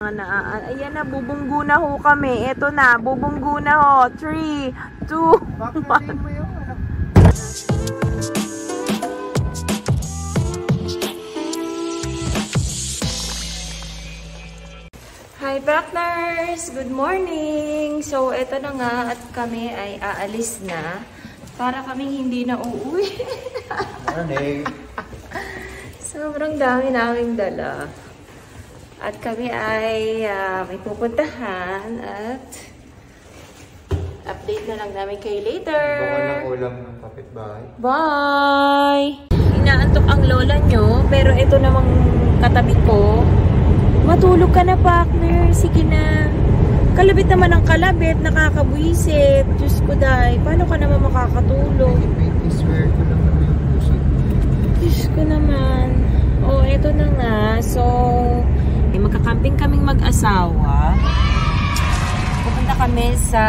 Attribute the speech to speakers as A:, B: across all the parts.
A: Ayan na, bubunggo na ho kami. Eto na, bubunggo na ho. 3, 2, 1. Hi partners! Good morning! So, eto na nga at kami ay aalis na para kaming hindi na uuwi.
B: Morning!
A: Sobrang dami naming dala. At kami ay may pupuntahan at update na lang namin kayo later.
B: Baka ng ulam ng kapitbahay.
A: Bye! Inaantok ang lola nyo, pero ito namang katabi ko. Matulog ka na, partner. Sige na. Kalabit naman ang kalabit, nakakabuisit. Diyos ko, day. Paano ka naman makakatulog?
B: I swear ko naman yung puso.
A: Diyos ko naman. Oh, ito na nga. So, magkakamping kaming mag-asawa. Pupunta kami sa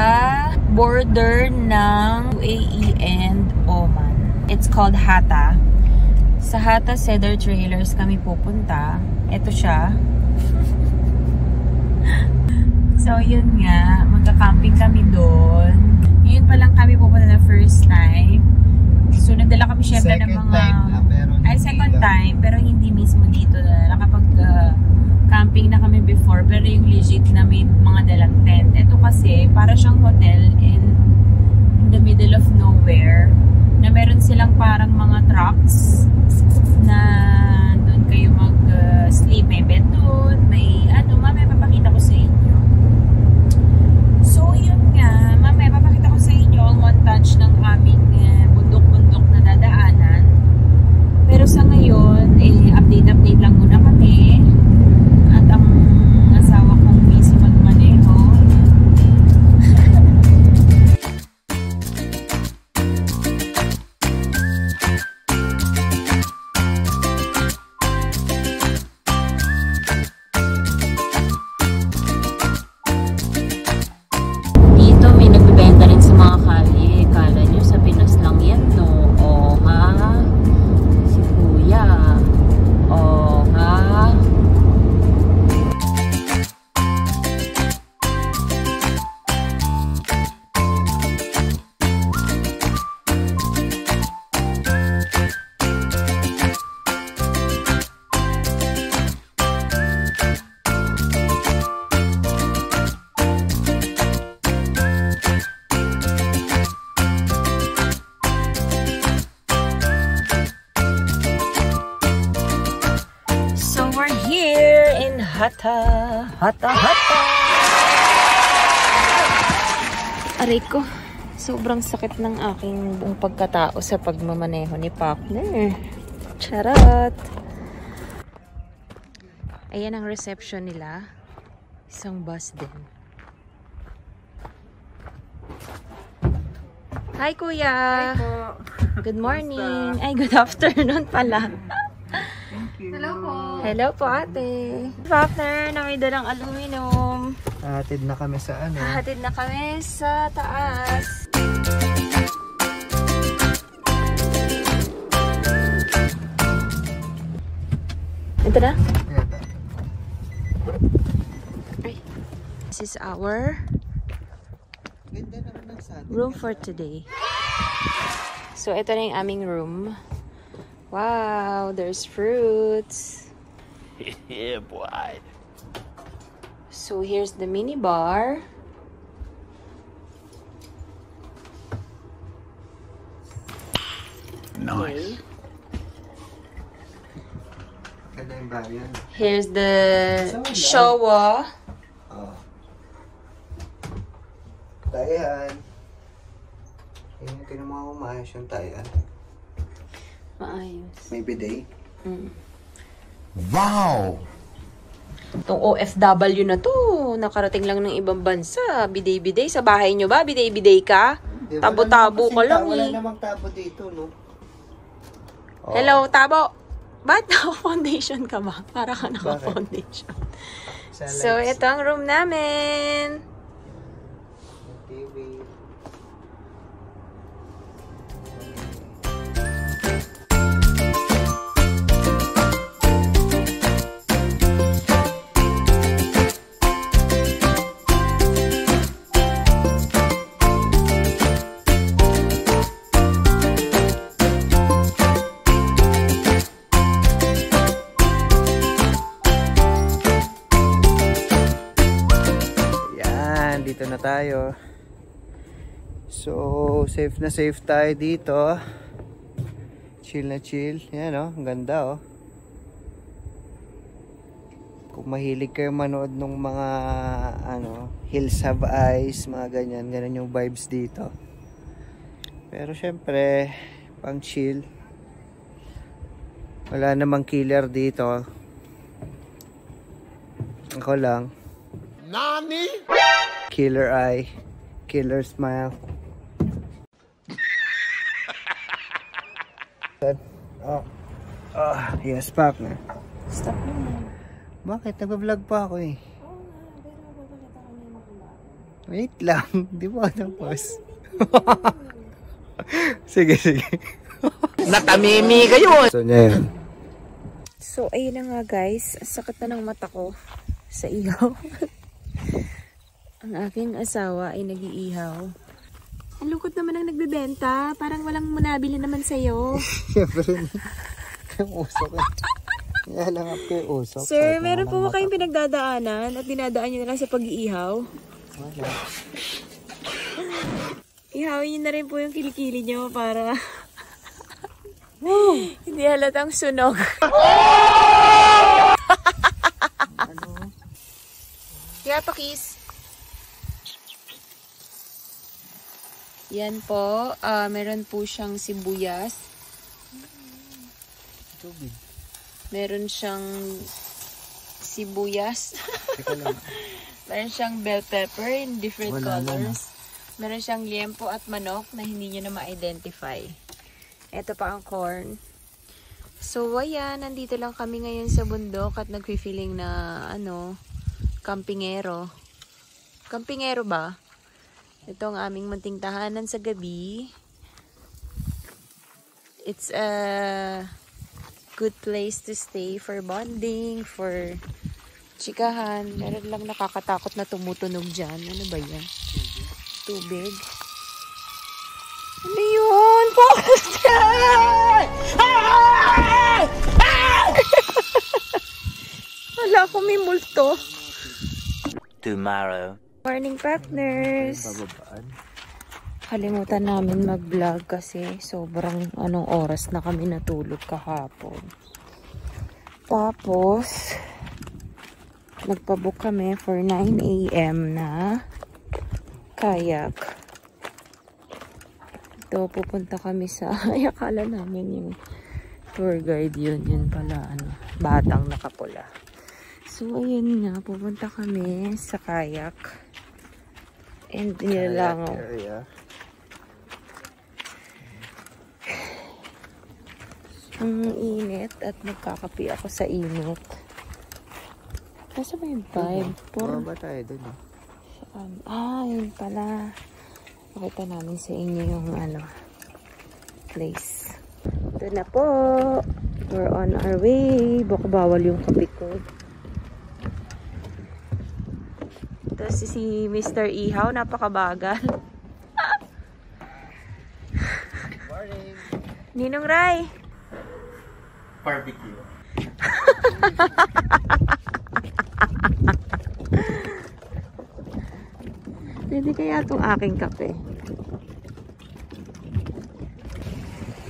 A: border ng UAE and Oman. It's called Hatta. Sa Hatta Cedar Trailers kami pupunta. Ito siya. So, yun nga. Magkakamping kami doon. Yun pa lang kami pupunta na first time. So, nagdala kami syempre ng mga... second time, pero hindi mismo dito na nakapag-camping na kami before, pero yung legit na may mga dalang tent. Ito kasi, para siyang hotel in the middle of nowhere, na meron silang parang mga trucks na doon kayo mag-sleep. May bed doon, may mamaya papakita ko sa inyo. So, yun nga, mamaya papakita ko sa inyo ang montage ng aming bundok-bundok na dadaanan. Pero sa ngayon, update lang muna kami. At ang asawa kong busy magmaneho. Dito may nagbibenta rin sa mga kalye. Kala nyo sa Pinas lang yan, no? O ha? Oh, ha? Hatta. Aray ko, sobrang sakit ng aking buong pagkatao sa pagmamaneho ni partner. Charot! Ayan ang reception nila. Isang bus din. Hi, kuya!
B: Hi po!
A: Good morning! Ay, good afternoon pala.
B: Hello po!
A: Hello po, ate. Partner, na may dalang aluminum.
B: Hatid na kami sa ano?
A: Hatid na kami sa taas. Ito na? This is our room for today. So, ito na yung aming room. Wow, there's fruits.
C: Yeah, boy.
A: So here's the mini bar.
C: Nice.
A: Okay. Here's the shower.
B: Oh. Tayan. Yung tinamaw maayos yung tayan.
A: Maayos.
B: May bidet.
C: Wow!
A: Itong OFW na to, nakarating lang ng ibang bansa. Biday-biday. Sa bahay nyo ba? Biday-biday ka? Tabo-tabo ka lang
B: Wala
A: eh.
B: namang tabo dito, no? Oh.
A: Hello, Tabo! Ba't naka-foundation ka ba? Para ka naka-foundation. So, ito ang room namin.
B: TV. nandito na tayo. So, safe na safe tayo dito. Chill na chill. Yan oh, ang ganda oh. Kung mahilig kayo manood ng mga ano, Hills Have Eyes, mga ganyan, ganun yung vibes dito. Pero syempre, pang chill. Wala namang killer dito. Ako lang. Nani? Killer eye, killer smile. Yes, partner.
A: Stop mo.
B: Bakit? Nag-vlog pa ako eh.
A: Oo nga, pero papakita ko na yung makulaan.
B: Wait lang. Di ba tapos? Sige, sige.
C: Natamimi kayo!
B: So, yun.
A: So, ayun na nga guys. Sakit na ng mata ko sa ihaw. Ang aking asawa ay nag-iihaw. Ang lungkot naman ang nagbebenta. Parang walang manabili naman sa'yo.
B: Siyempre, yung usok eh. Kaya lang ako yung usok.
A: Sir, meron po ba kayong pinagdadaanan at dinadaan nyo na lang sa pag-iihaw?
B: Wala.
A: Ihawin nyo na rin po yung kilikili nyo para hindi halatang sunog.
B: Ano?
A: Kaya pakis. Yan po, meron po siyang sibuyas.
B: Tubig.
A: Meron siyang sibuyas. Meron siyang bell pepper in different colors. Meron siyang liempo at manok na hindi nyo na ma-identify. Ito pa ang corn. So, ayan, nandito lang kami ngayon sa bundok at nag-feeling na, kampingero. Kampingero ba? Ito ang aming munting tahanan sa gabi. It's a good place to stay for bonding, for chikahan. Meron lang nakakatakot na tumutunog dyan. Ano ba yan? Tubig. Ano yun? Wala ko may multo.
C: Tomorrow.
A: Morning partners. Kalimutan namin mag-vlog kasi sobrang anong oras na kami natulog kahapon. Tapos, nagpabook kami for 9 AM na kayak. Ito, pupunta kami sa, ay akala namin yung tour guide yun. Yun pala, batang nakapula. So, ayun nga, pupunta kami sa kayak. And nilalangaw. Ang init at nagkakapi ako sa init. Nasa ba yung vibe?
B: Baba tayo dun eh.
A: Yun pala. Pakita namin sa inyo yung place. Ito na po. We're on our way. Baka bawal yung kape ko. Ito si Mr. Ihaw. Napakabagal.
B: Morning.
A: Ninong Ray.
B: Barbecue.
A: Pwede kaya itong aking kape?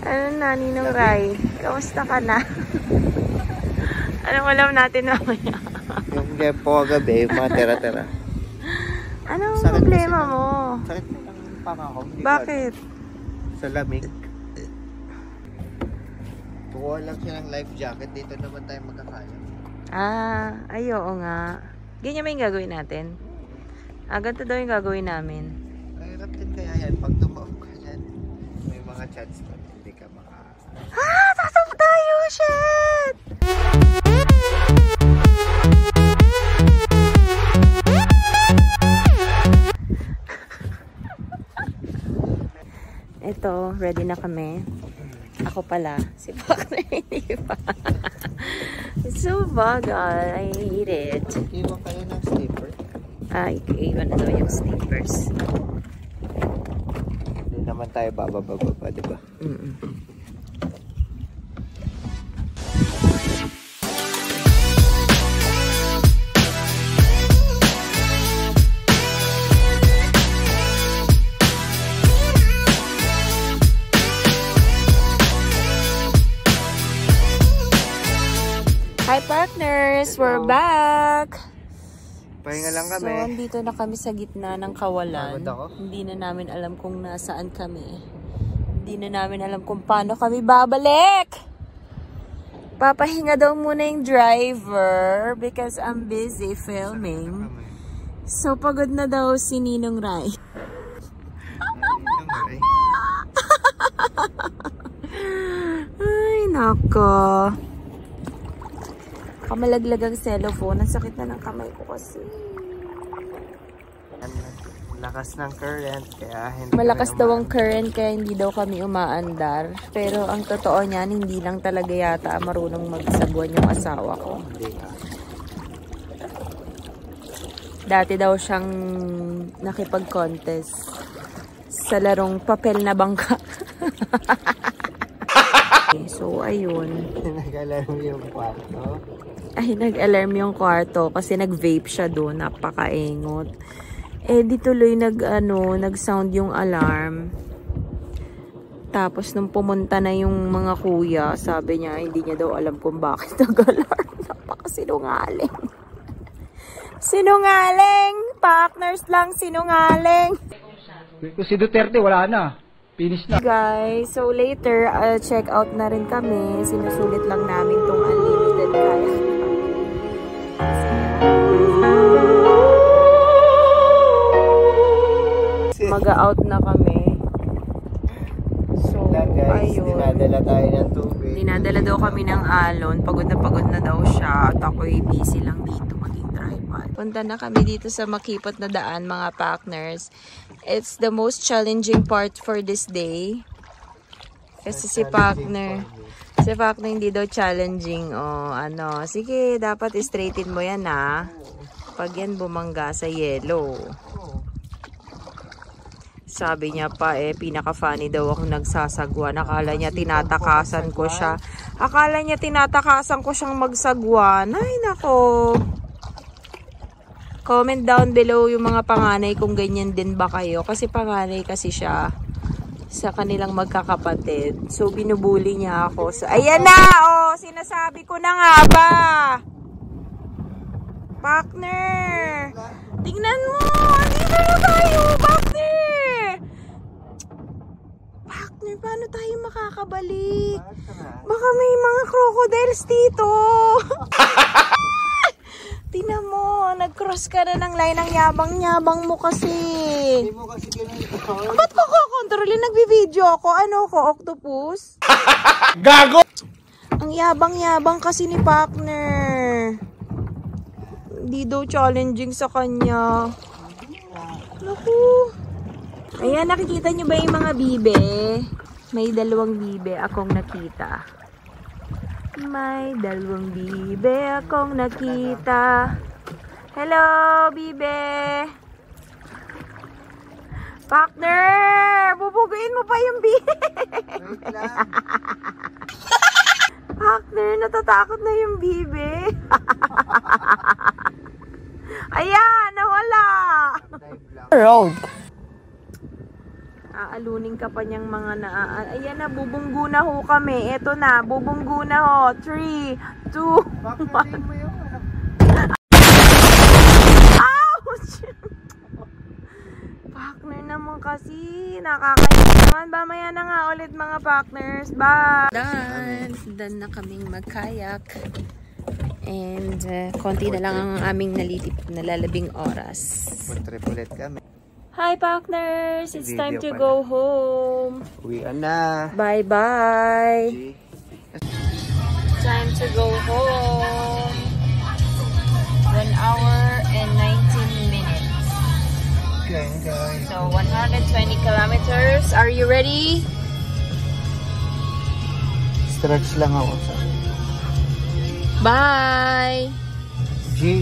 A: Ano na, Ninong Ray? Kamusta ka na? Anong alam natin mamaya?
B: Yung po kagabi, mga tera-tera.
A: Anong problema mo?
B: Sakit na lang yung panga ko.
A: Bakit?
B: Sa lamig. Kukuha lang siya ng life jacket. Dito naman tayo magkakaya.
A: Ay oo nga. Ganyan ba yung gagawin natin? Ganito daw yung gagawin namin.
B: Mahirap din kaya yan. Pag tumaw ka yan, may mga chats na hindi ka maka...
A: Tatap tayo! Shit! Ito, ready na kami. Ako pala. Si Bakner hindi pa. So bagal. I hate it.
B: Iwan kayo ng slipper.
A: Iwan na daw yung slippers.
B: Hindi naman tayo bababa, diba?
A: partners, we're back!
B: Pahinga lang kami.
A: So, andito na kami sa gitna ng kawalan.
B: Pagod ako.
A: Hindi na namin alam kung nasaan kami. Hindi na namin alam kung paano kami babalik! Papahinga daw muna yung driver because I'm busy filming. So, pagod na daw si Ninong Rai. Ay, nako. Kamalaglag ang cellphone. Ang sakit na ng kamay ko kasi.
B: Lakas ng current. Kaya hindi
A: malakas daw ang current kaya hindi daw kami umaandar. Pero ang totoo niyan, hindi lang talaga yata marunong magsagwan yung asawa ko. Dati daw siyang nakipag-contest sa larong papel na bangka. So, ayun.
B: Nag-alarm yung kwarto.
A: Ay, nag-alarm yung kwarto kasi nag-vape siya doon. Napakaingot. Eh, di tuloy nag-sound yung alarm. Tapos, nung pumunta na yung mga kuya, sabi niya, hindi niya daw alam kung bakit nag-alarm. Napakasinungaling. Sinungaling! Partners lang, sinungaling!
C: Si Duterte wala na. Finish na.
A: Guys, so later, check out na rin kami. Sinusulit lang namin tong unlimited kayak. Mag-out na kami. So,
B: guys,
A: ayun.
B: dinadala tayo ng tubig.
A: Dinadala daw kami ng alon. Pagod na daw siya. At ako'y busy lang dito maging tripod. Punta na kami dito sa makipot na daan, mga partners. It's the most challenging part for this day. Kasi si partner hindi daw challenging. O, sige, dapat straighten mo yan, ha. Pag yan bumangga sa yellow. Sabi niya pa, pinaka-funny daw ako nagsasagwa. Akala niya tinatakasan ko siya. Akala niya tinatakasan ko siyang magsagwan. Ay, nako. Comment down below yung mga panganay kung ganyan din ba kayo. Kasi panganay kasi siya sa kanilang magkakapatid. So, binubuli niya ako. So, ayan na! Oh, sinasabi ko na nga ba? Partner! Tingnan mo! Dito na tayo! Partner! Partner, paano tayo makakabalik? Baka may mga crocodiles dito! Tingnan mo, nag-cross ka na ng line. Ang yabang-yabang mo kasi.
B: Hindi mo kasi ganito.
A: Ba't ko kontrolin? Nagbibideo ako. Ano ko, octopus?
C: Gago!
A: Ang yabang-yabang kasi ni partner. Hindi daw challenging sa kanya. Naku. Ayan, nakikita nyo ba yung mga bibe? May 2 bibe akong nakita. May 2 bibe akong nakita. Hello, bibe. Partner! Bubuguin mo pa yung bibe. Partner, natatakot na yung bibe. Ayan, nawala. Road. Aalunin ka pa niyang mga ayan na, bubunggu na ho kami. Eto na, bubunggu na ho. 3, 2, 1. Ouch! Partner naman kasi. Nakakainis naman. Mamaya na nga ulit mga partners. Bye! Done na kaming magkayak. And konti na lang ang aming nalalabing oras.
B: Trip ulit kami.
A: Hi partners! It's time to go home.
B: Uwi na.
A: Bye-bye. Time to go home. 1 hour and 19 minutes.
B: Okay, guys.
A: So 120 kilometers. Are you ready?
B: Stretch lang ako.
A: Bye!
B: G.